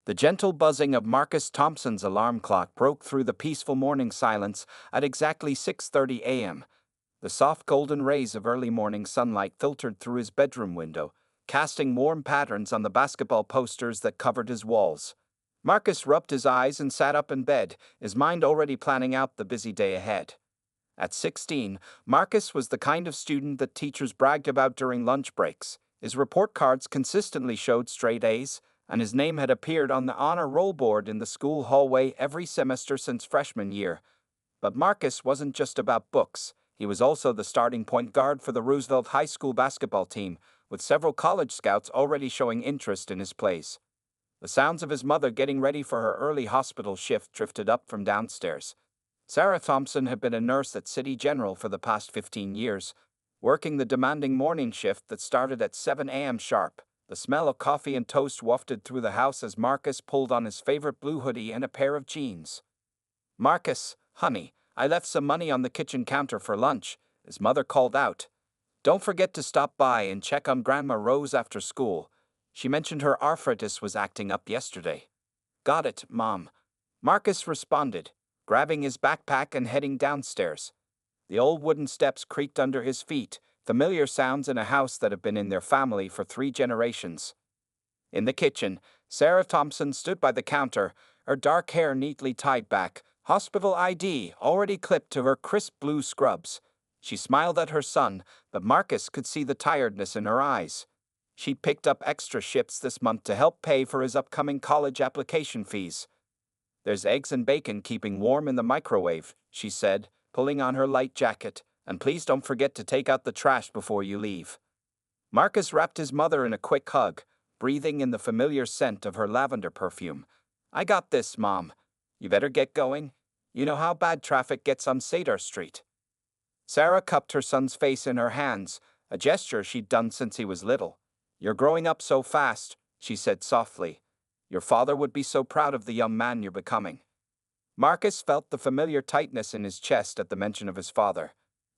The gentle buzzing of Marcus Thompson's alarm clock broke through the peaceful morning silence at exactly 6:30 a.m. The soft golden rays of early morning sunlight filtered through his bedroom window, casting warm patterns on the basketball posters that covered his walls. Marcus rubbed his eyes and sat up in bed, his mind already planning out the busy day ahead. At 16, Marcus was the kind of student that teachers bragged about during lunch breaks. His report cards consistently showed straight A's, and his name had appeared on the honor roll board in the school hallway every semester since freshman year. But Marcus wasn't just about books. He was also the starting point guard for the Roosevelt High School basketball team, with several college scouts already showing interest in his plays. The sounds of his mother getting ready for her early hospital shift drifted up from downstairs. Sarah Thompson had been a nurse at City General for the past 15 years, working the demanding morning shift that started at 7 a.m. sharp. The smell of coffee and toast wafted through the house as Marcus pulled on his favorite blue hoodie and a pair of jeans. "Marcus, honey, I left some money on the kitchen counter for lunch," his mother called out. "Don't forget to stop by and check on Grandma Rose after school. She mentioned her arthritis was acting up yesterday." "Got it, Mom," Marcus responded, grabbing his backpack and heading downstairs. The old wooden steps creaked under his feet, familiar sounds in a house that had been in their family for 3 generations. In the kitchen, Sarah Thompson stood by the counter, her dark hair neatly tied back, hospital ID already clipped to her crisp blue scrubs. She smiled at her son, but Marcus could see the tiredness in her eyes. She'd picked up extra shifts this month to help pay for his upcoming college application fees. "There's eggs and bacon keeping warm in the microwave," she said, pulling on her light jacket, "and please don't forget to take out the trash before you leave." Marcus wrapped his mother in a quick hug, breathing in the familiar scent of her lavender perfume. "I got this, Mom. You better get going. You know how bad traffic gets on Cedar Street." Sarah cupped her son's face in her hands, a gesture she'd done since he was little. "You're growing up so fast," she said softly. "Your father would be so proud of the young man you're becoming." Marcus felt the familiar tightness in his chest at the mention of his father.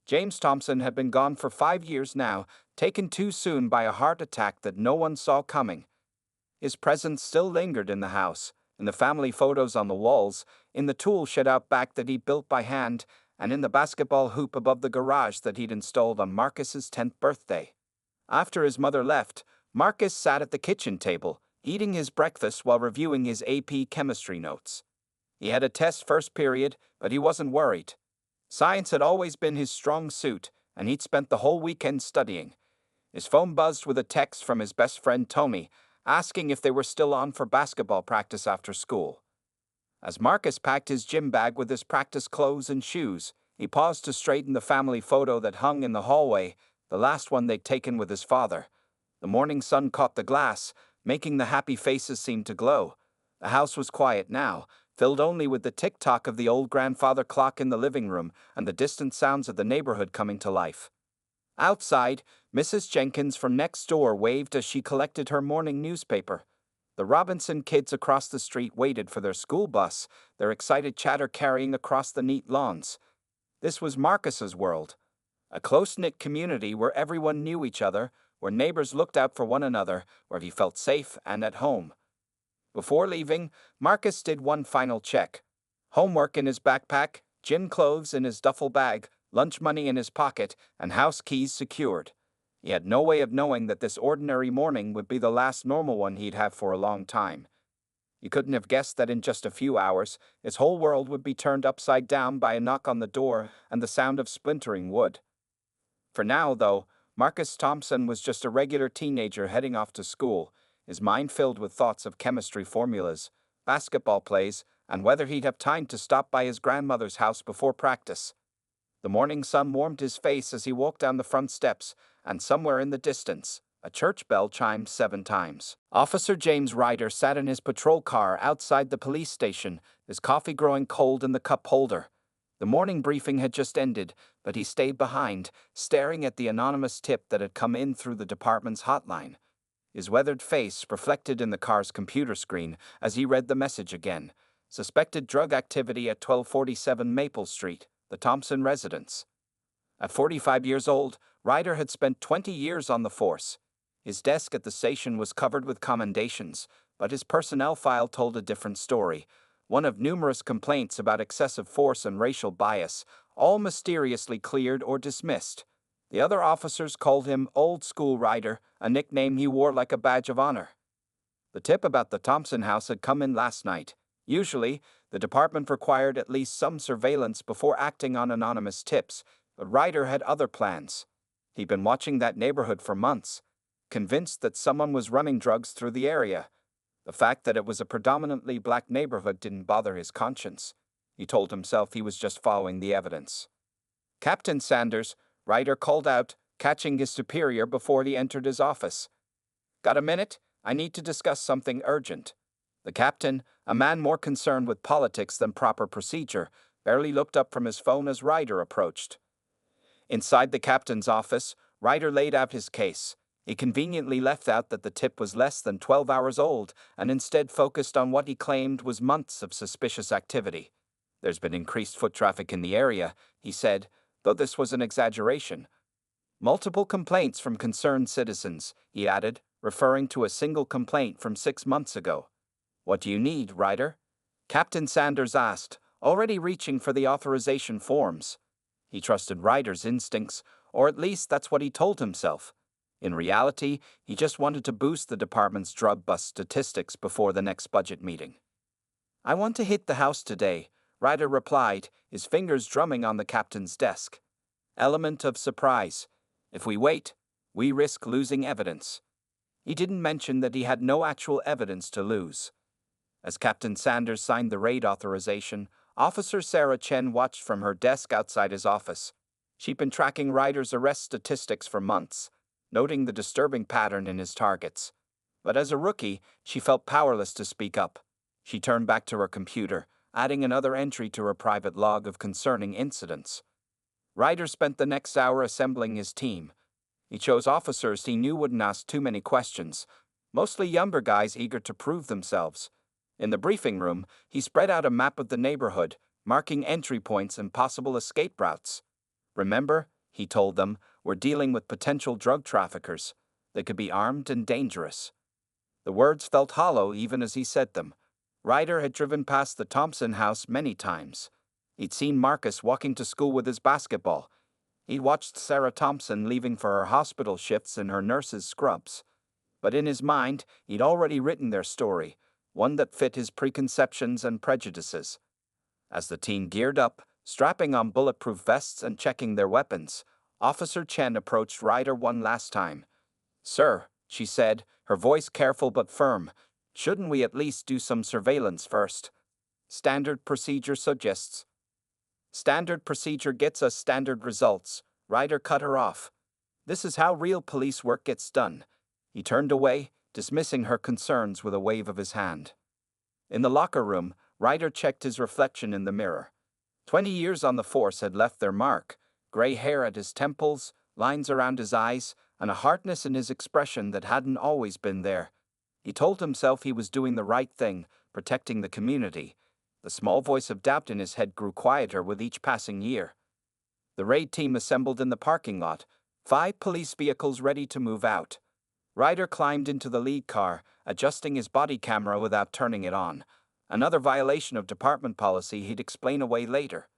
James Thompson had been gone for 5 years now, taken too soon by a heart attack that no one saw coming. His presence still lingered in the house, in the family photos on the walls, in the tool shed out back that he'd built by hand, and in the basketball hoop above the garage that he'd installed on Marcus's 10th birthday. After his mother left, Marcus sat at the kitchen table, eating his breakfast while reviewing his AP chemistry notes. He had a test first period, but he wasn't worried. Science had always been his strong suit, and he'd spent the whole weekend studying. His phone buzzed with a text from his best friend Tommy, asking if they were still on for basketball practice after school. As Marcus packed his gym bag with his practice clothes and shoes, he paused to straighten the family photo that hung in the hallway, the last one they'd taken with his father. The morning sun caught the glass, making the happy faces seem to glow. The house was quiet now, filled only with the tick-tock of the old grandfather clock in the living room and the distant sounds of the neighborhood coming to life. Outside, Mrs. Jenkins from next door waved as she collected her morning newspaper. The Robinson kids across the street waited for their school bus, their excited chatter carrying across the neat lawns. This was Marcus's world, a close-knit community where everyone knew each other, where neighbors looked out for one another, where he felt safe and at home. Before leaving, Marcus did one final check. Homework in his backpack, gym clothes in his duffel bag, lunch money in his pocket, and house keys secured. He had no way of knowing that this ordinary morning would be the last normal one he'd have for a long time. He couldn't have guessed that in just a few hours, his whole world would be turned upside down by a knock on the door and the sound of splintering wood. For now, though, Marcus Thompson was just a regular teenager heading off to school, his mind filled with thoughts of chemistry formulas, basketball plays, and whether he'd have time to stop by his grandmother's house before practice. The morning sun warmed his face as he walked down the front steps, and somewhere in the distance, a church bell chimed 7 times. Officer James Ryder sat in his patrol car outside the police station, his coffee growing cold in the cup holder. The morning briefing had just ended, but he stayed behind, staring at the anonymous tip that had come in through the department's hotline. His weathered face reflected in the car's computer screen as he read the message again. Suspected drug activity at 1247 Maple Street, the Thompson residence. At 45 years old, Ryder had spent 20 years on the force. His desk at the station was covered with commendations, But his personnel file told a different story, one of numerous complaints about excessive force and racial bias, all mysteriously cleared or dismissed. The other officers called him Old School Ryder, a nickname he wore like a badge of honor. The tip about the Thompson house had come in last night. Usually, the department required at least some surveillance before acting on anonymous tips, but Ryder had other plans. He'd been watching that neighborhood for months, convinced that someone was running drugs through the area. The fact that it was a predominantly black neighborhood didn't bother his conscience. He told himself he was just following the evidence. "Captain Sanders," Ryder called out, catching his superior before he entered his office. "Got a minute? I need to discuss something urgent." The captain, a man more concerned with politics than proper procedure, barely looked up from his phone as Ryder approached. Inside the captain's office, Ryder laid out his case. He conveniently left out that the tip was less than 12 hours old and instead focused on what he claimed was months of suspicious activity. "There's been increased foot traffic in the area," he said, though this was an exaggeration. "Multiple complaints from concerned citizens," he added, referring to a single complaint from 6 months ago. "What do you need, Ryder?" Captain Sanders asked, already reaching for the authorization forms. He trusted Ryder's instincts, or at least that's what he told himself. In reality, he just wanted to boost the department's drug bust statistics before the next budget meeting. "I want to hit the house today," Ryder replied, his fingers drumming on the captain's desk. Element of surprise. If we wait, we risk losing evidence. He didn't mention that he had no actual evidence to lose. As Captain Sanders signed the raid authorization, Officer Sarah Chen watched from her desk outside his office. She'd been tracking Ryder's arrest statistics for months, noting the disturbing pattern in his targets. But as a rookie, she felt powerless to speak up. She turned back to her computer, adding another entry to her private log of concerning incidents. Ryder spent the next hour assembling his team. He chose officers he knew wouldn't ask too many questions, mostly younger guys eager to prove themselves. In the briefing room, he spread out a map of the neighborhood, marking entry points and possible escape routes. "Remember," he told them, "we're dealing with potential drug traffickers. They could be armed and dangerous." The words felt hollow even as he said them. Ryder had driven past the Thompson house many times. He'd seen Marcus walking to school with his basketball. He'd watched Sarah Thompson leaving for her hospital shifts in her nurse's scrubs. But in his mind, he'd already written their story, one that fit his preconceptions and prejudices. As the team geared up, strapping on bulletproof vests and checking their weapons, Officer Chen approached Ryder one last time. "Sir," she said, her voice careful but firm, "shouldn't we at least do some surveillance first? Standard procedure suggests." "Standard procedure gets us standard results," Ryder cut her off. "This is how real police work gets done." He turned away, dismissing her concerns with a wave of his hand. In the locker room, Ryder checked his reflection in the mirror. 20 years on the force had left their mark, gray hair at his temples, lines around his eyes, and a hardness in his expression that hadn't always been there. He told himself he was doing the right thing, protecting the community. The small voice of doubt in his head grew quieter with each passing year. The raid team assembled in the parking lot, 5 police vehicles ready to move out. Ryder climbed into the lead car, adjusting his body camera without turning it on. Another violation of department policy he'd explain away later.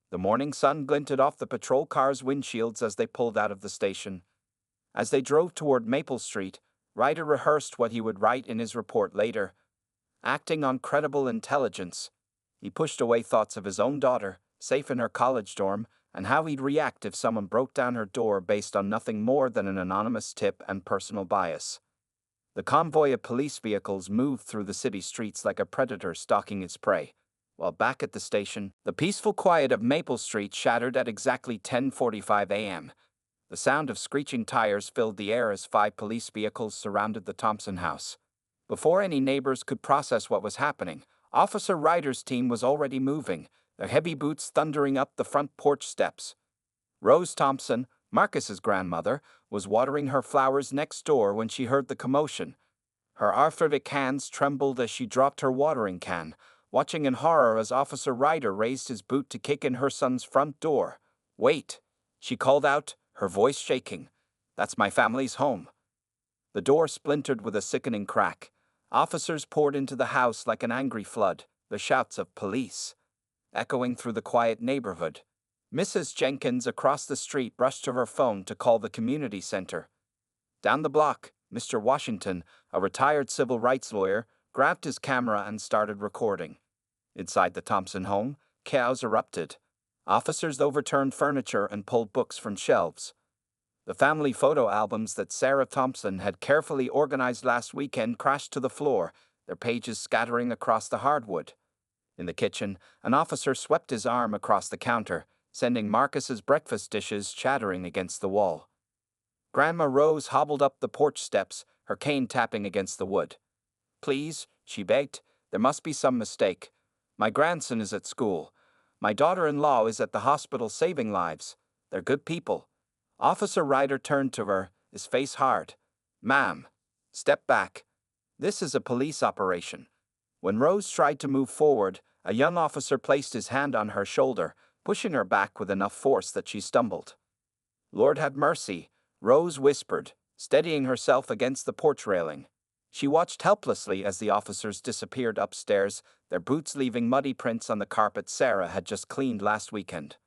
The morning sun glinted off the patrol cars' windshields as they pulled out of the station. As they drove toward Maple Street, Ryder rehearsed what he would write in his report later. Acting on credible intelligence, he pushed away thoughts of his own daughter, safe in her college dorm, and how he'd react if someone broke down her door based on nothing more than an anonymous tip and personal bias. The convoy of police vehicles moved through the city streets like a predator stalking its prey, while back at the station, the peaceful quiet of Maple Street shattered at exactly 10:45 a.m. The sound of screeching tires filled the air as 5 police vehicles surrounded the Thompson house. Before any neighbors could process what was happening, Officer Ryder's team was already moving, their heavy boots thundering up the front porch steps. Rose Thompson, Marcus's grandmother, was watering her flowers next door when she heard the commotion. Her arthritic hands trembled as she dropped her watering can, watching in horror as Officer Ryder raised his boot to kick in her son's front door. "Wait," she called out, her voice shaking. "That's my family's home." The door splintered with a sickening crack. Officers poured into the house like an angry flood, the shouts of police echoing through the quiet neighborhood. Mrs. Jenkins across the street rushed to her phone to call the community center. Down the block, Mr. Washington, a retired civil rights lawyer, grabbed his camera and started recording. Inside the Thompson home, chaos erupted. Officers overturned furniture and pulled books from shelves. The family photo albums that Sarah Thompson had carefully organized last weekend crashed to the floor, their pages scattering across the hardwood. In the kitchen, an officer swept his arm across the counter, sending Marcus's breakfast dishes chattering against the wall. Grandma Rose hobbled up the porch steps, her cane tapping against the wood. "Please," she begged, "there must be some mistake. My grandson is at school. My daughter-in-law is at the hospital saving lives. They're good people." Officer Ryder turned to her, his face hard. "Ma'am, step back. This is a police operation." When Rose tried to move forward, a young officer placed his hand on her shoulder, pushing her back with enough force that she stumbled. "Lord have mercy," Rose whispered, steadying herself against the porch railing. She watched helplessly as the officers disappeared upstairs, their boots leaving muddy prints on the carpet Sarah had just cleaned last weekend.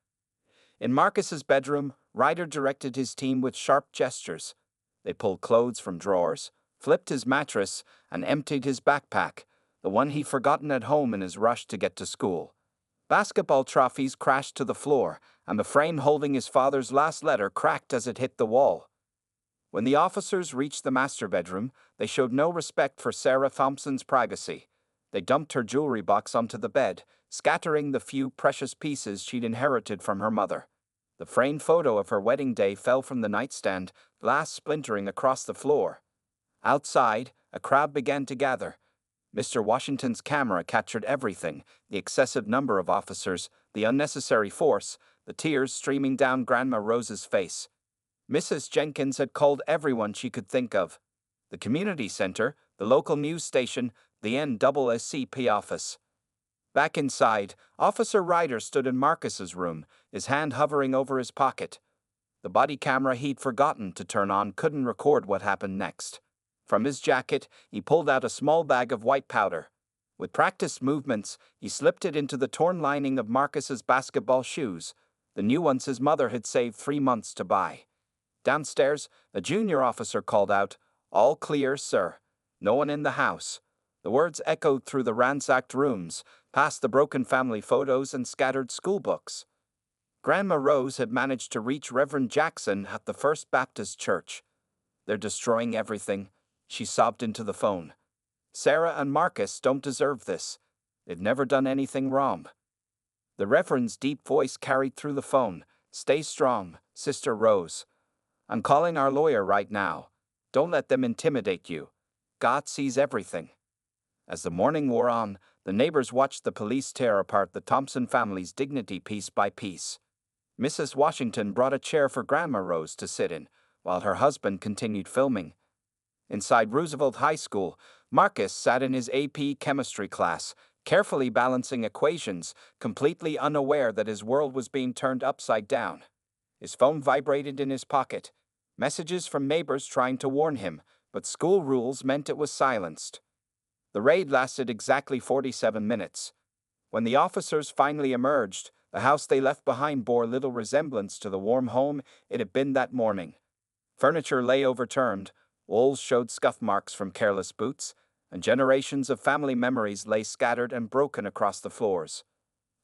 In Marcus's bedroom, Ryder directed his team with sharp gestures. They pulled clothes from drawers, flipped his mattress, and emptied his backpack, the one he'd forgotten at home in his rush to get to school. Basketball trophies crashed to the floor, and the frame holding his father's last letter cracked as it hit the wall. When the officers reached the master bedroom, they showed no respect for Sarah Thompson's privacy. They dumped her jewelry box onto the bed, scattering the few precious pieces she'd inherited from her mother. The framed photo of her wedding day fell from the nightstand, glass splintering across the floor. Outside, a crowd began to gather. Mr. Washington's camera captured everything: the excessive number of officers, the unnecessary force, the tears streaming down Grandma Rose's face. Mrs. Jenkins had called everyone she could think of: the community center, the local news station, the NAACP office. Back inside, Officer Ryder stood in Marcus's room, his hand hovering over his pocket. The body camera he'd forgotten to turn on couldn't record what happened next. From his jacket, he pulled out a small bag of white powder. With practiced movements, he slipped it into the torn lining of Marcus's basketball shoes, the new ones his mother had saved 3 months to buy. Downstairs, a junior officer called out, "All clear, sir. No one in the house." The words echoed through the ransacked rooms, past the broken family photos and scattered schoolbooks. Grandma Rose had managed to reach Reverend Jackson at the First Baptist Church. "They're destroying everything," she sobbed into the phone. "Sarah and Marcus don't deserve this. They've never done anything wrong." The Reverend's deep voice carried through the phone. "Stay strong, Sister Rose. I'm calling our lawyer right now. Don't let them intimidate you. God sees everything." As the morning wore on, the neighbors watched the police tear apart the Thompson family's dignity piece by piece. Mrs. Washington brought a chair for Grandma Rose to sit in, while her husband continued filming. Inside Roosevelt High School, Marcus sat in his AP chemistry class, carefully balancing equations, completely unaware that his world was being turned upside down. His phone vibrated in his pocket. Messages from neighbors trying to warn him, but school rules meant it was silenced. The raid lasted exactly 47 minutes. When the officers finally emerged, the house they left behind bore little resemblance to the warm home it had been that morning. Furniture lay overturned, walls showed scuff marks from careless boots, and generations of family memories lay scattered and broken across the floors.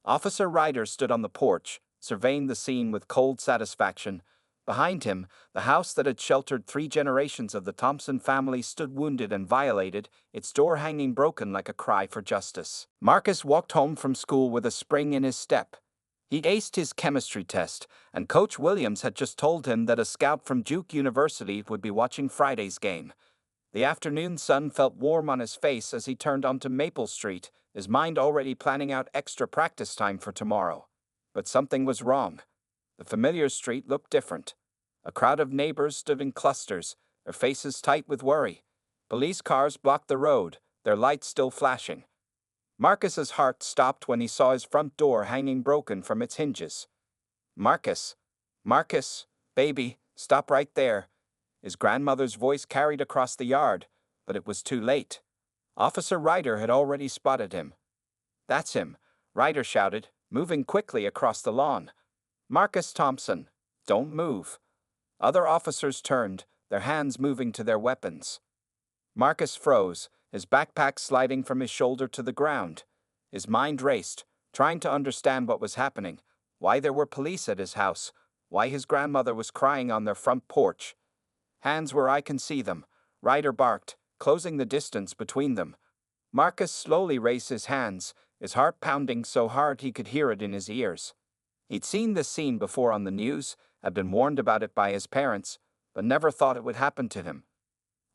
Officer Ryder stood on the porch, surveying the scene with cold satisfaction. Behind him, the house that had sheltered 3 generations of the Thompson family stood wounded and violated, its door hanging broken like a cry for justice. Marcus walked home from school with a spring in his step. He'd aced his chemistry test, and Coach Williams had just told him that a scout from Duke University would be watching Friday's game. The afternoon sun felt warm on his face as he turned onto Maple Street, his mind already planning out extra practice time for tomorrow. But something was wrong. The familiar street looked different. A crowd of neighbors stood in clusters, their faces tight with worry. Police cars blocked the road, their lights still flashing. Marcus's heart stopped when he saw his front door hanging broken from its hinges. "Marcus, Marcus, baby, stop right there." His grandmother's voice carried across the yard, but it was too late. Officer Ryder had already spotted him. "That's him," Ryder shouted, moving quickly across the lawn. "Marcus Thompson, don't move." Other officers turned, their hands moving to their weapons. Marcus froze, his backpack sliding from his shoulder to the ground. His mind raced, trying to understand what was happening, why there were police at his house, why his grandmother was crying on their front porch. "Hands where I can see them," Ryder barked, closing the distance between them. Marcus slowly raised his hands, his heart pounding so hard he could hear it in his ears. He'd seen this scene before on the news, had been warned about it by his parents, but never thought it would happen to him.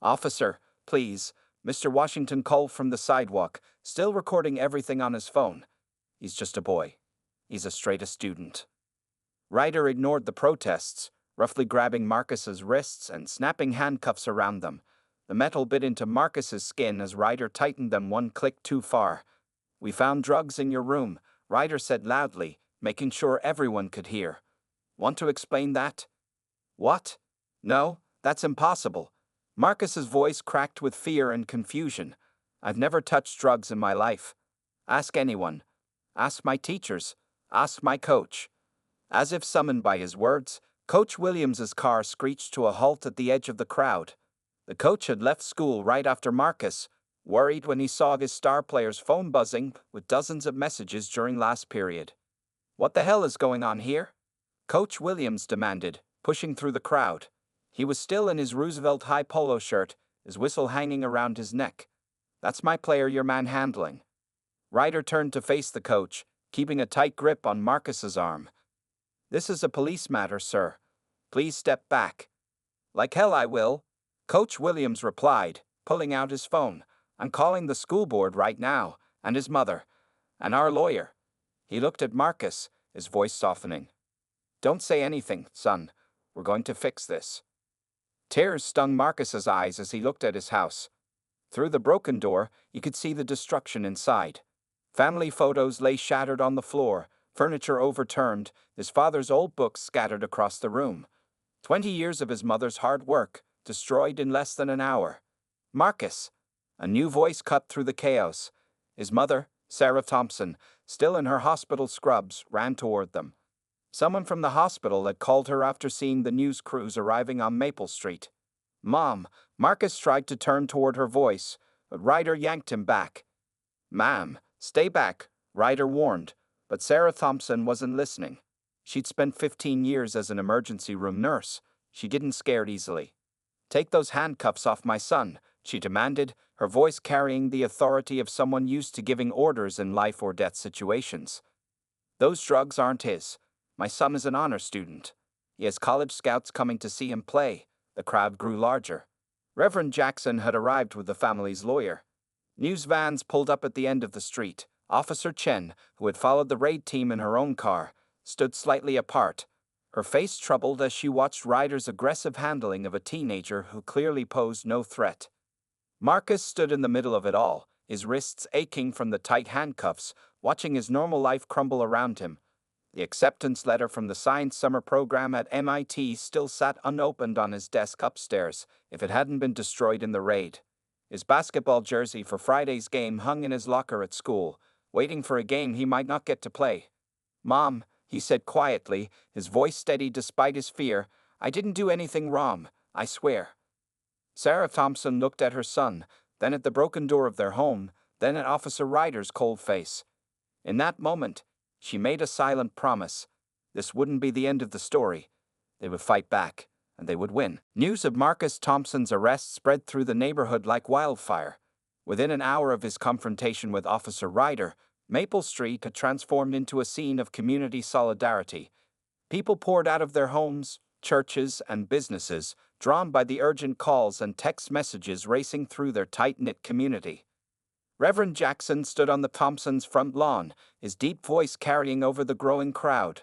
"Officer, please," Mr. Washington called from the sidewalk, still recording everything on his phone. "He's just a boy. He's a straight-A student." Ryder ignored the protests, roughly grabbing Marcus's wrists and snapping handcuffs around them. The metal bit into Marcus's skin as Ryder tightened them one click too far. "We found drugs in your room," Ryder said loudly, making sure everyone could hear. "Want to explain that?" "What? No, that's impossible." Marcus's voice cracked with fear and confusion. "I've never touched drugs in my life. Ask anyone. Ask my teachers. Ask my coach." As if summoned by his words, Coach Williams's car screeched to a halt at the edge of the crowd. The coach had left school right after Marcus, worried when he saw his star player's phone buzzing with dozens of messages during last period. "What the hell is going on here?" Coach Williams demanded, pushing through the crowd. He was still in his Roosevelt high polo shirt, his whistle hanging around his neck. "That's my player you're manhandling." Ryder turned to face the coach, keeping a tight grip on Marcus's arm. "This is a police matter, sir. Please step back." "Like hell I will," Coach Williams replied, pulling out his phone. "I'm calling the school board right now, and his mother, and our lawyer." He looked at Marcus, his voice softening. "Don't say anything, son. We're going to fix this." Tears stung Marcus's eyes as he looked at his house. Through the broken door, he could see the destruction inside. Family photos lay shattered on the floor, furniture overturned, his father's old books scattered across the room. 20 years of his mother's hard work, destroyed in less than an hour. "Marcus!" A new voice cut through the chaos. His mother, Sarah Thompson, still in her hospital scrubs, ran toward them. Someone from the hospital had called her after seeing the news crews arriving on Maple Street. "Mom," Marcus tried to turn toward her voice, but Ryder yanked him back. "Ma'am, stay back," Ryder warned, but Sarah Thompson wasn't listening. She'd spent 15 years as an emergency room nurse. She didn't scare easily. "Take those handcuffs off my son," she demanded, her voice carrying the authority of someone used to giving orders in life or death situations. "Those drugs aren't his. My son is an honor student. He has college scouts coming to see him play." The crowd grew larger. Reverend Jackson had arrived with the family's lawyer. News vans pulled up at the end of the street. Officer Chen, who had followed the raid team in her own car, stood slightly apart, her face troubled as she watched Ryder's aggressive handling of a teenager who clearly posed no threat. Marcus stood in the middle of it all, his wrists aching from the tight handcuffs, watching his normal life crumble around him. The acceptance letter from the science summer program at MIT still sat unopened on his desk upstairs, if it hadn't been destroyed in the raid. His basketball jersey for Friday's game hung in his locker at school, waiting for a game he might not get to play. "Mom," he said quietly, his voice steady despite his fear, "I didn't do anything wrong, I swear." Sarah Thompson looked at her son, then at the broken door of their home, then at Officer Ryder's cold face. In that moment, she made a silent promise. This wouldn't be the end of the story. They would fight back, and they would win. News of Marcus Thompson's arrest spread through the neighborhood like wildfire. Within an hour of his confrontation with Officer Ryder, Maple Street had transformed into a scene of community solidarity. People poured out of their homes, churches, and businesses, drawn by the urgent calls and text messages racing through their tight-knit community. Reverend Jackson stood on the Thompsons' front lawn, his deep voice carrying over the growing crowd.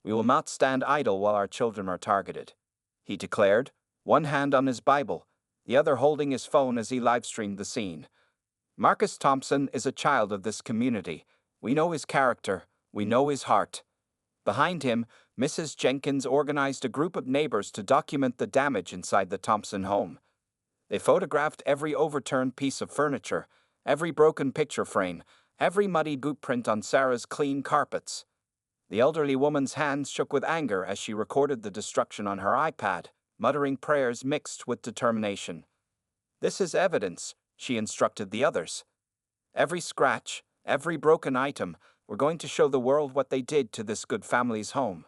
"We will not stand idle while our children are targeted," he declared, one hand on his Bible, the other holding his phone as he live-streamed the scene. "Marcus Thompson is a child of this community. We know his character. We know his heart." Behind him, Mrs. Jenkins organized a group of neighbors to document the damage inside the Thompson home. They photographed every overturned piece of furniture, every broken picture frame, every muddy boot print on Sarah's clean carpets. The elderly woman's hands shook with anger as she recorded the destruction on her iPad, muttering prayers mixed with determination. "This is evidence," she instructed the others. "Every scratch, every broken item, we're going to show the world what they did to this good family's home."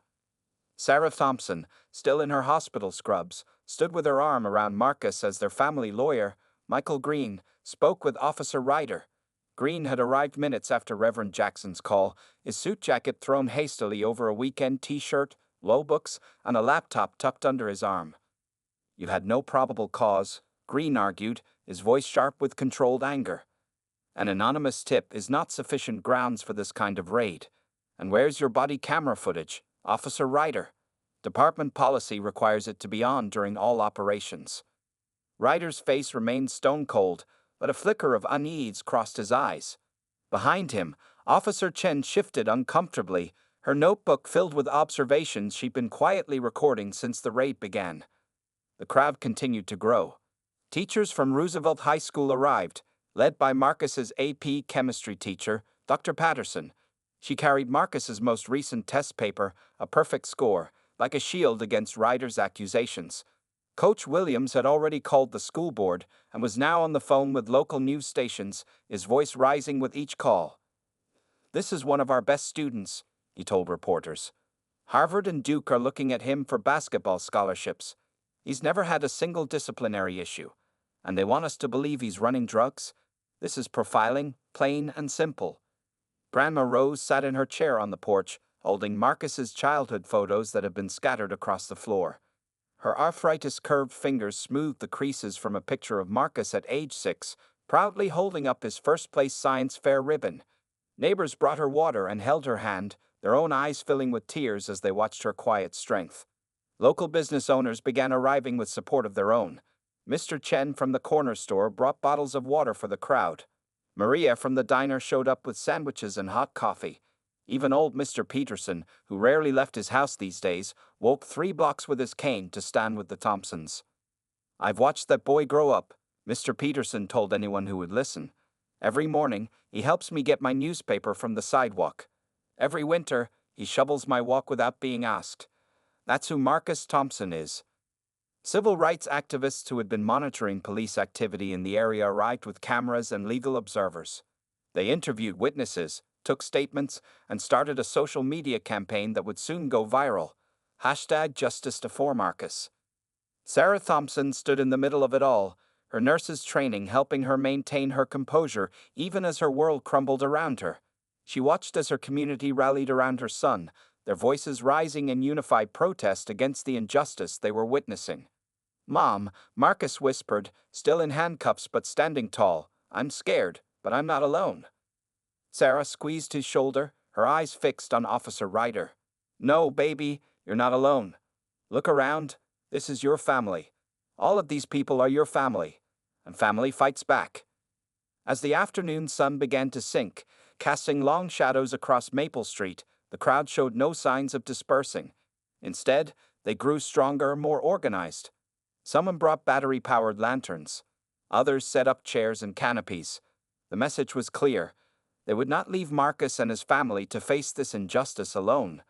Sarah Thompson, still in her hospital scrubs, stood with her arm around Marcus as their family lawyer, Michael Green, spoke with Officer Ryder. Green had arrived minutes after Reverend Jackson's call, his suit jacket thrown hastily over a weekend t-shirt, law books, and a laptop tucked under his arm. "You had no probable cause," Green argued, his voice sharp with controlled anger. "An anonymous tip is not sufficient grounds for this kind of raid. And where's your body camera footage, Officer Ryder? Department policy requires it to be on during all operations." Ryder's face remained stone-cold, but a flicker of unease crossed his eyes. Behind him, Officer Chen shifted uncomfortably, her notebook filled with observations she'd been quietly recording since the raid began. The crowd continued to grow. Teachers from Roosevelt High School arrived, led by Marcus's AP chemistry teacher, Dr. Patterson. She carried Marcus's most recent test paper, a perfect score, like a shield against Ryder's accusations. Coach Williams had already called the school board and was now on the phone with local news stations, his voice rising with each call. "This is one of our best students," he told reporters. "Harvard and Duke are looking at him for basketball scholarships. He's never had a single disciplinary issue. And they want us to believe he's running drugs? This is profiling, plain and simple." Grandma Rose sat in her chair on the porch, holding Marcus's childhood photos that had been scattered across the floor. Her arthritis-curved fingers smoothed the creases from a picture of Marcus at age 6, proudly holding up his first-place science fair ribbon. Neighbors brought her water and held her hand, their own eyes filling with tears as they watched her quiet strength. Local business owners began arriving with support of their own. Mr. Chen from the corner store brought bottles of water for the crowd. Maria from the diner showed up with sandwiches and hot coffee. Even old Mr. Peterson, who rarely left his house these days, walked 3 blocks with his cane to stand with the Thompsons. "I've watched that boy grow up," Mr. Peterson told anyone who would listen. "Every morning, he helps me get my newspaper from the sidewalk. Every winter, he shovels my walk without being asked. That's who Marcus Thompson is." Civil rights activists who had been monitoring police activity in the area arrived with cameras and legal observers. They interviewed witnesses, took statements, and started a social media campaign that would soon go viral. #JusticeForMarcus. Sarah Thompson stood in the middle of it all, her nurse's training helping her maintain her composure even as her world crumbled around her. She watched as her community rallied around her son, their voices rising in unified protest against the injustice they were witnessing. "Mom," Marcus whispered, still in handcuffs but standing tall, "I'm scared, but I'm not alone." Sarah squeezed his shoulder, her eyes fixed on Officer Ryder. "No, baby, you're not alone. Look around. This is your family. All of these people are your family. And family fights back." As the afternoon sun began to sink, casting long shadows across Maple Street, the crowd showed no signs of dispersing. Instead, they grew stronger, more organized. Someone brought battery-powered lanterns. Others set up chairs and canopies. The message was clear. They would not leave Marcus and his family to face this injustice alone.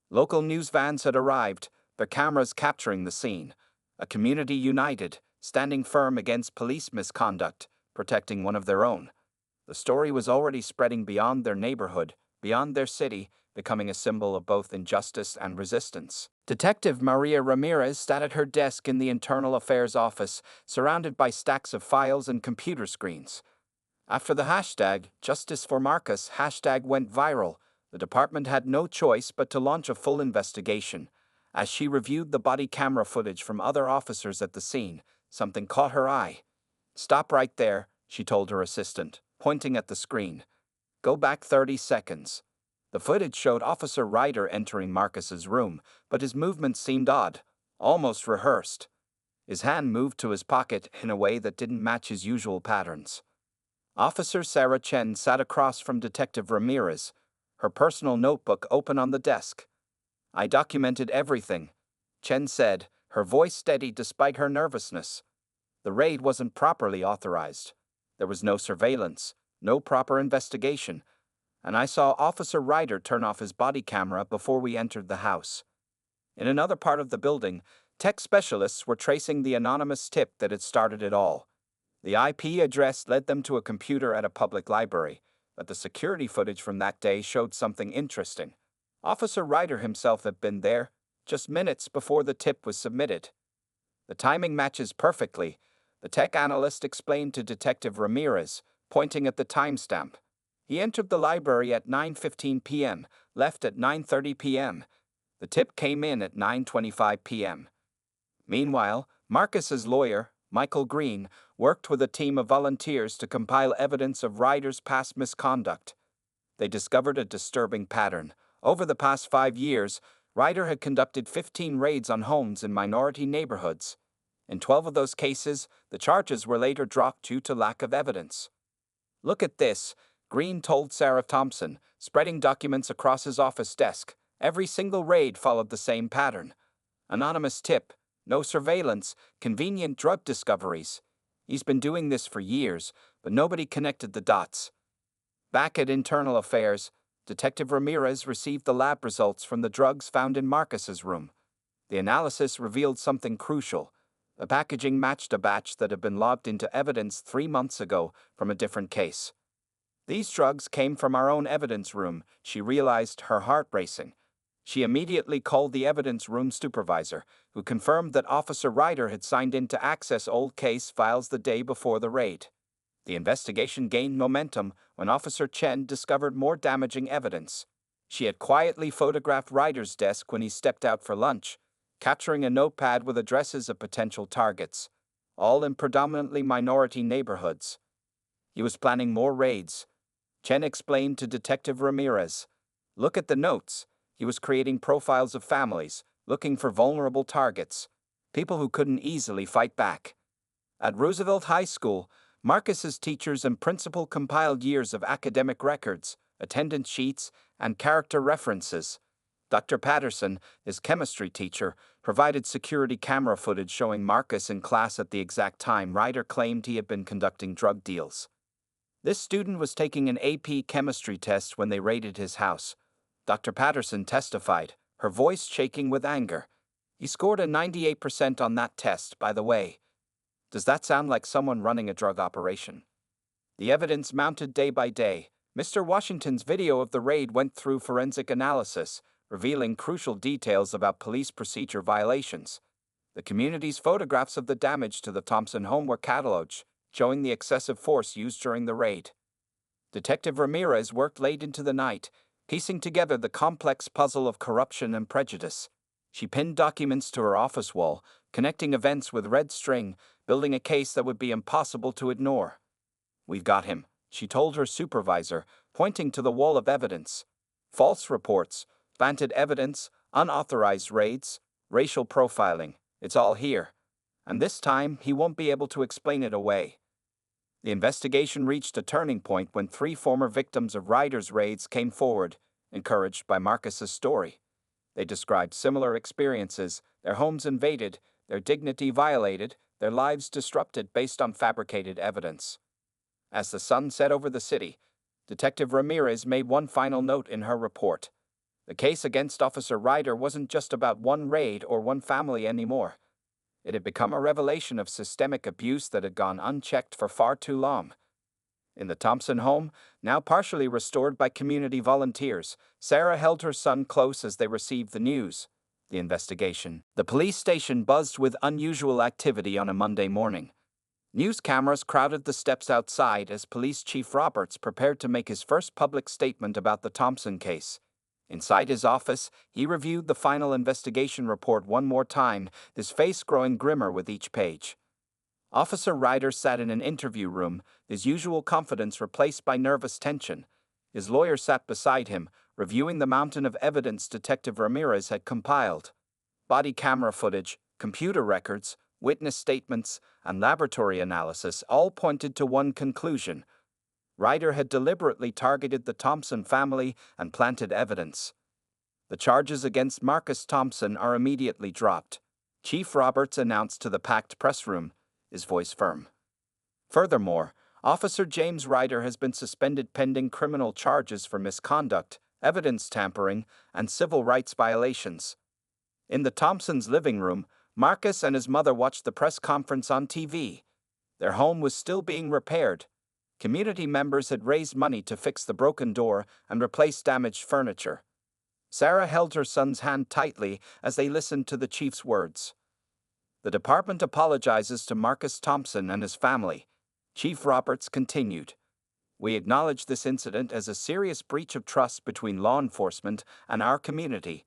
Local news vans had arrived, their cameras capturing the scene. A community united, standing firm against police misconduct, protecting one of their own. The story was already spreading beyond their neighborhood, beyond their city, becoming a symbol of both injustice and resistance. Detective Maria Ramirez sat at her desk in the Internal Affairs office, surrounded by stacks of files and computer screens. After the #JusticeForMarcus hashtag went viral, the department had no choice but to launch a full investigation. As she reviewed the body camera footage from other officers at the scene, something caught her eye. "Stop right there," she told her assistant, pointing at the screen. "Go back 30 seconds. The footage showed Officer Ryder entering Marcus's room, but his movements seemed odd, almost rehearsed. His hand moved to his pocket in a way that didn't match his usual patterns." Officer Sarah Chen sat across from Detective Ramirez, her personal notebook open on the desk. "I documented everything," Chen said, her voice steady despite her nervousness. "The raid wasn't properly authorized. There was no surveillance, no proper investigation, and I saw Officer Ryder turn off his body camera before we entered the house. In another part of the building, tech specialists were tracing the anonymous tip that had started it all. The IP address led them to a computer at a public library, but the security footage from that day showed something interesting. Officer Ryder himself had been there, just minutes before the tip was submitted. The timing matches perfectly, the tech analyst explained to Detective Ramirez, pointing at the timestamp. He entered the library at 9:15 p.m., left at 9:30 p.m. The tip came in at 9:25 p.m. Meanwhile, Marcus's lawyer, Michael Green, worked with a team of volunteers to compile evidence of Ryder's past misconduct. They discovered a disturbing pattern. Over the past 5 years, Ryder had conducted 15 raids on homes in minority neighborhoods. In 12 of those cases, the charges were later dropped due to lack of evidence. "Look at this," Green told Sarah Thompson, spreading documents across his office desk. Every single raid followed the same pattern. Anonymous tip, no surveillance, convenient drug discoveries. He's been doing this for years, but nobody connected the dots. Back at Internal Affairs, Detective Ramirez received the lab results from the drugs found in Marcus's room. The analysis revealed something crucial. The packaging matched a batch that had been logged into evidence 3 months ago from a different case. "These drugs came from our own evidence room," she realized, her heart racing. She immediately called the evidence room supervisor, who confirmed that Officer Ryder had signed in to access old case files the day before the raid. The investigation gained momentum when Officer Chen discovered more damaging evidence. She had quietly photographed Ryder's desk when he stepped out for lunch, capturing a notepad with addresses of potential targets, all in predominantly minority neighborhoods. He was planning more raids. Chen explained to Detective Ramirez. "Look at the notes. He was creating profiles of families, looking for vulnerable targets, people who couldn't easily fight back." At Roosevelt High School, Marcus's teachers and principal compiled years of academic records, attendance sheets, and character references. Dr. Patterson, his chemistry teacher, provided security camera footage showing Marcus in class at the exact time Ryder claimed he had been conducting drug deals. This student was taking an AP chemistry test when they raided his house. Dr. Patterson testified, her voice shaking with anger. "He scored a 98% on that test, by the way. Does that sound like someone running a drug operation?" The evidence mounted day by day. Mr. Washington's video of the raid went through forensic analysis, revealing crucial details about police procedure violations. The community's photographs of the damage to the Thompson home were cataloged, showing the excessive force used during the raid. Detective Ramirez worked late into the night, piecing together the complex puzzle of corruption and prejudice. She pinned documents to her office wall, connecting events with red string, building a case that would be impossible to ignore. "We've got him," she told her supervisor, pointing to the wall of evidence. "False reports, planted evidence, unauthorized raids, racial profiling, it's all here. And this time, he won't be able to explain it away." The investigation reached a turning point when 3 former victims of Ryder's raids came forward, encouraged by Marcus's story. They described similar experiences, their homes invaded, their dignity violated, their lives disrupted based on fabricated evidence. As the sun set over the city, Detective Ramirez made one final note in her report. The case against Officer Ryder wasn't just about one raid or one family anymore. It had become a revelation of systemic abuse that had gone unchecked for far too long. In the Thompson home, now partially restored by community volunteers, Sarah held her son close as they received the news. The investigation. The police station buzzed with unusual activity on a Monday morning. News cameras crowded the steps outside as Police Chief Roberts prepared to make his first public statement about the Thompson case. Inside his office, he reviewed the final investigation report one more time, his face growing grimmer with each page. Officer Ryder sat in an interview room, his usual confidence replaced by nervous tension. His lawyer sat beside him, reviewing the mountain of evidence Detective Ramirez had compiled. Body camera footage, computer records, witness statements, and laboratory analysis all pointed to one conclusion: Ryder had deliberately targeted the Thompson family and planted evidence. "The charges against Marcus Thompson are immediately dropped," Chief Roberts announced to the packed press room, his voice firm. "Furthermore, Officer James Ryder has been suspended pending criminal charges for misconduct, evidence tampering, and civil rights violations. In the Thompsons' living room, Marcus and his mother watched the press conference on TV. Their home was still being repaired. Community members had raised money to fix the broken door and replace damaged furniture. Sarah held her son's hand tightly as they listened to the chief's words. The department apologizes to Marcus Thompson and his family. Chief Roberts continued. We acknowledge this incident as a serious breach of trust between law enforcement and our community.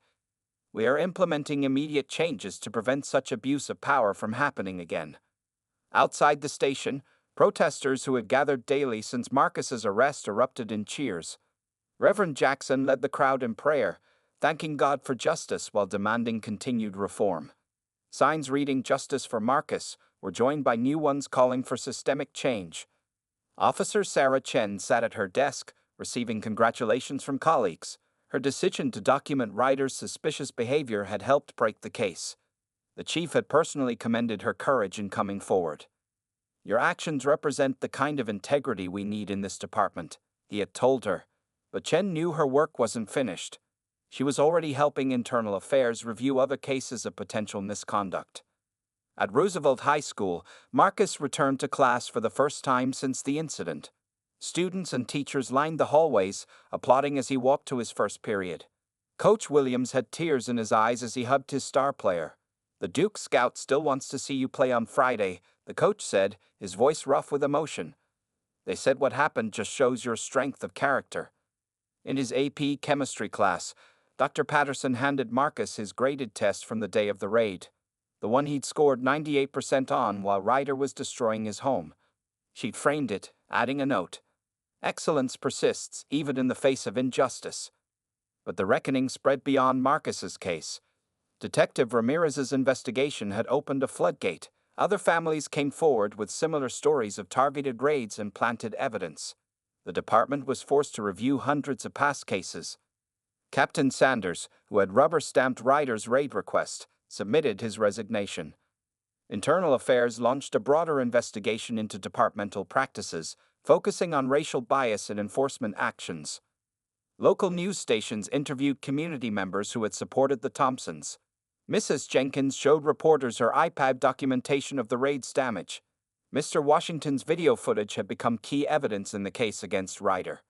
We are implementing immediate changes to prevent such abuse of power from happening again. Outside the station, protesters who had gathered daily since Marcus's arrest erupted in cheers. Reverend Jackson led the crowd in prayer, thanking God for justice while demanding continued reform. Signs reading "Justice for Marcus" were joined by new ones calling for systemic change. Officer Sarah Chen sat at her desk, receiving congratulations from colleagues. Her decision to document Ryder's suspicious behavior had helped break the case. The chief had personally commended her courage in coming forward. Your actions represent the kind of integrity we need in this department, he had told her. But Chen knew her work wasn't finished. She was already helping Internal Affairs review other cases of potential misconduct. At Roosevelt High School, Marcus returned to class for the first time since the incident. Students and teachers lined the hallways, applauding as he walked to his first period. Coach Williams had tears in his eyes as he hugged his star player. The Duke Scout still wants to see you play on Friday, the coach said, his voice rough with emotion. They said what happened just shows your strength of character. In his AP chemistry class, Dr. Patterson handed Marcus his graded test from the day of the raid, the one he'd scored 98% on while Ryder was destroying his home. She'd framed it, adding a note. Excellence persists even in the face of injustice. But the reckoning spread beyond Marcus's case. Detective Ramirez's investigation had opened a floodgate. Other families came forward with similar stories of targeted raids and planted evidence. The department was forced to review hundreds of past cases. Captain Sanders, who had rubber-stamped Ryder's raid request, submitted his resignation. Internal Affairs launched a broader investigation into departmental practices, focusing on racial bias in enforcement actions. Local news stations interviewed community members who had supported the Thompsons. Mrs. Jenkins showed reporters her iPad documentation of the raid's damage. Mr. Washington's video footage had become key evidence in the case against Ryder.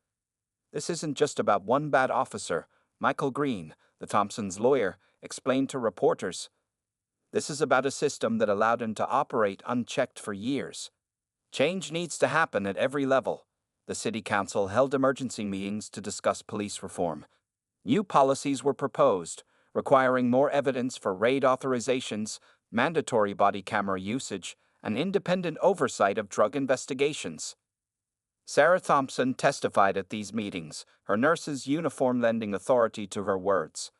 This isn't just about one bad officer, Michael Green, the Thompsons' lawyer, explained to reporters. This is about a system that allowed him to operate unchecked for years. Change needs to happen at every level. The City Council held emergency meetings to discuss police reform. New policies were proposed, requiring more evidence for raid authorizations, mandatory body camera usage, and independent oversight of drug investigations. Sarah Thompson testified at these meetings, her nurse's uniform lending authority to her words.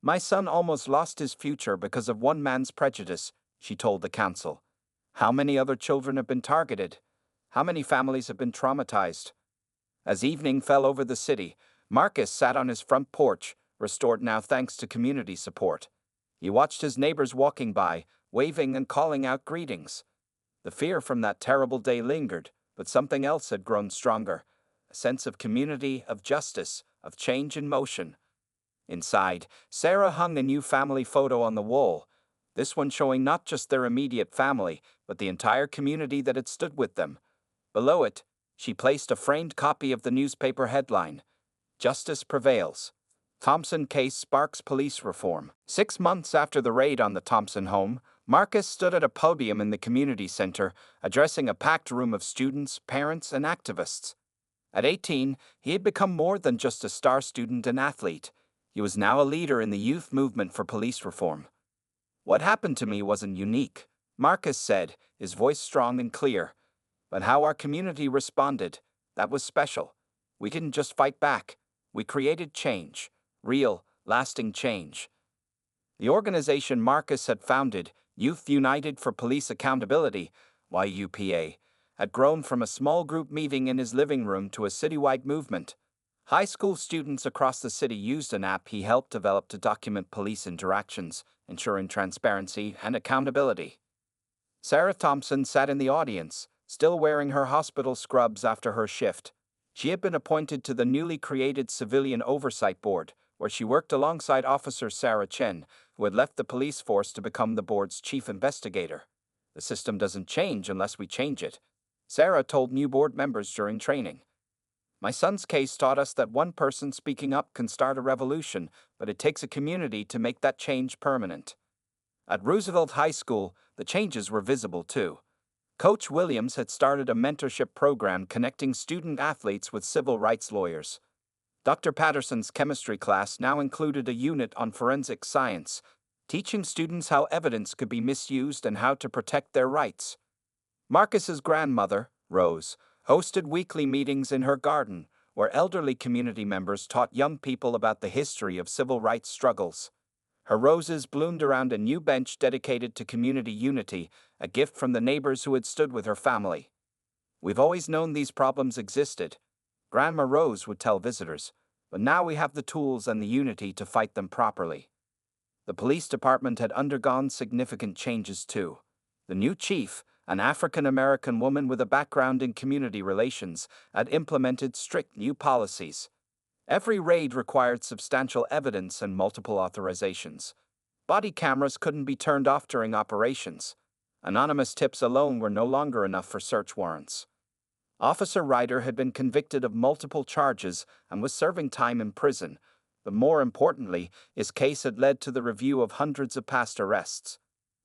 My son almost lost his future because of one man's prejudice, she told the council. How many other children have been targeted? How many families have been traumatized? As evening fell over the city, Marcus sat on his front porch, restored now thanks to community support. He watched his neighbors walking by, waving and calling out greetings. The fear from that terrible day lingered, but something else had grown stronger. A sense of community, of justice, of change in motion. Inside, Sarah hung a new family photo on the wall, this one showing not just their immediate family, but the entire community that had stood with them. Below it, she placed a framed copy of the newspaper headline, Justice Prevails. Thompson case sparks police reform. 6 months after the raid on the Thompson home, Marcus stood at a podium in the community center, addressing a packed room of students, parents, and activists. At 18, he had become more than just a star student and athlete. He was now a leader in the youth movement for police reform. What happened to me wasn't unique, Marcus said, his voice strong and clear. But how our community responded, that was special. We didn't just fight back. We created change. Real, lasting change. The organization Marcus had founded, Youth United for Police Accountability, YUPA, had grown from a small group meeting in his living room to a citywide movement. High school students across the city used an app he helped develop to document police interactions, ensuring transparency and accountability. Sarah Thompson sat in the audience, still wearing her hospital scrubs after her shift. She had been appointed to the newly created Civilian Oversight Board, where she worked alongside Officer Sarah Chen, who had left the police force to become the board's chief investigator. The system doesn't change unless we change it, Sarah told new board members during training. My son's case taught us that one person speaking up can start a revolution, but it takes a community to make that change permanent. At Roosevelt High School, the changes were visible too. Coach Williams had started a mentorship program connecting student athletes with civil rights lawyers. Dr. Patterson's chemistry class now included a unit on forensic science, teaching students how evidence could be misused and how to protect their rights. Marcus's grandmother, Rose, hosted weekly meetings in her garden, where elderly community members taught young people about the history of civil rights struggles. Her roses bloomed around a new bench dedicated to community unity, a gift from the neighbors who had stood with her family. We've always known these problems existed, Grandma Rose would tell visitors, but now we have the tools and the unity to fight them properly. The police department had undergone significant changes too. The new chief, an African-American woman with a background in community relations, had implemented strict new policies. Every raid required substantial evidence and multiple authorizations. Body cameras couldn't be turned off during operations. Anonymous tips alone were no longer enough for search warrants. Officer Ryder had been convicted of multiple charges and was serving time in prison, but more importantly, his case had led to the review of hundreds of past arrests.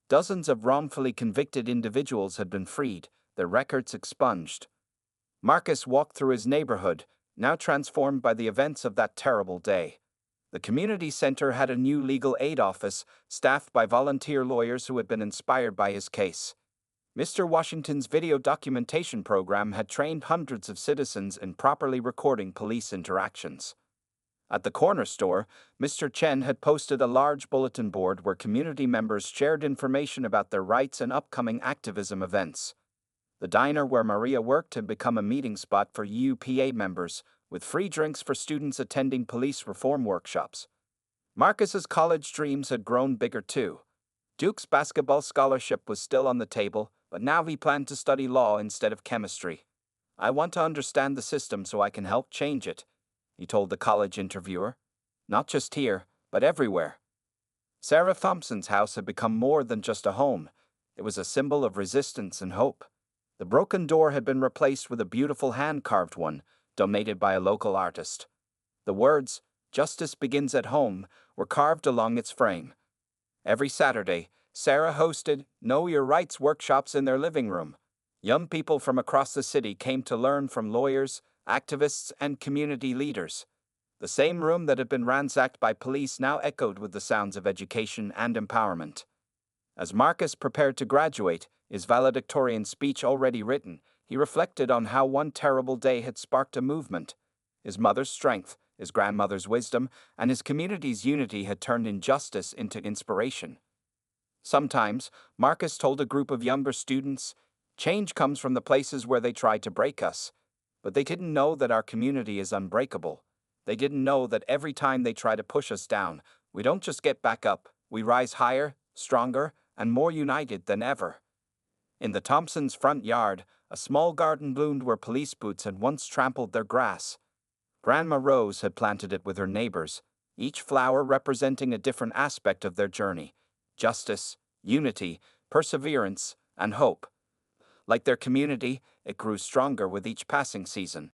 Dozens of wrongfully convicted individuals had been freed, their records expunged. Marcus walked through his neighborhood, now transformed by the events of that terrible day. The community center had a new legal aid office, staffed by volunteer lawyers who had been inspired by his case. Mr. Washington's video documentation program had trained hundreds of citizens in properly recording police interactions. At the corner store, Mr. Chen had posted a large bulletin board where community members shared information about their rights and upcoming activism events. The diner where Maria worked had become a meeting spot for UPA members, with free drinks for students attending police reform workshops. Marcus's college dreams had grown bigger too. Duke's basketball scholarship was still on the table, but now he planned to study law instead of chemistry. I want to understand the system so I can help change it, he told the college interviewer. Not just here, but everywhere. Sarah Thompson's house had become more than just a home. It was a symbol of resistance and hope. The broken door had been replaced with a beautiful hand-carved one, donated by a local artist. The words, "Justice begins at home," were carved along its frame. Every Saturday, Sarah hosted Know Your Rights workshops in their living room. Young people from across the city came to learn from lawyers, activists, and community leaders. The same room that had been ransacked by police now echoed with the sounds of education and empowerment. As Marcus prepared to graduate, his valedictorian speech already written, he reflected on how one terrible day had sparked a movement. His mother's strength, his grandmother's wisdom, and his community's unity had turned injustice into inspiration. Sometimes, Marcus told a group of younger students, "Change comes from the places where they try to break us." But they didn't know that our community is unbreakable. They didn't know that every time they try to push us down, we don't just get back up, we rise higher, stronger, and more united than ever. In the Thompsons' front yard, a small garden bloomed where police boots had once trampled their grass. Grandma Rose had planted it with her neighbors, each flower representing a different aspect of their journey: justice, unity, perseverance, and hope. Like their community, it grew stronger with each passing season.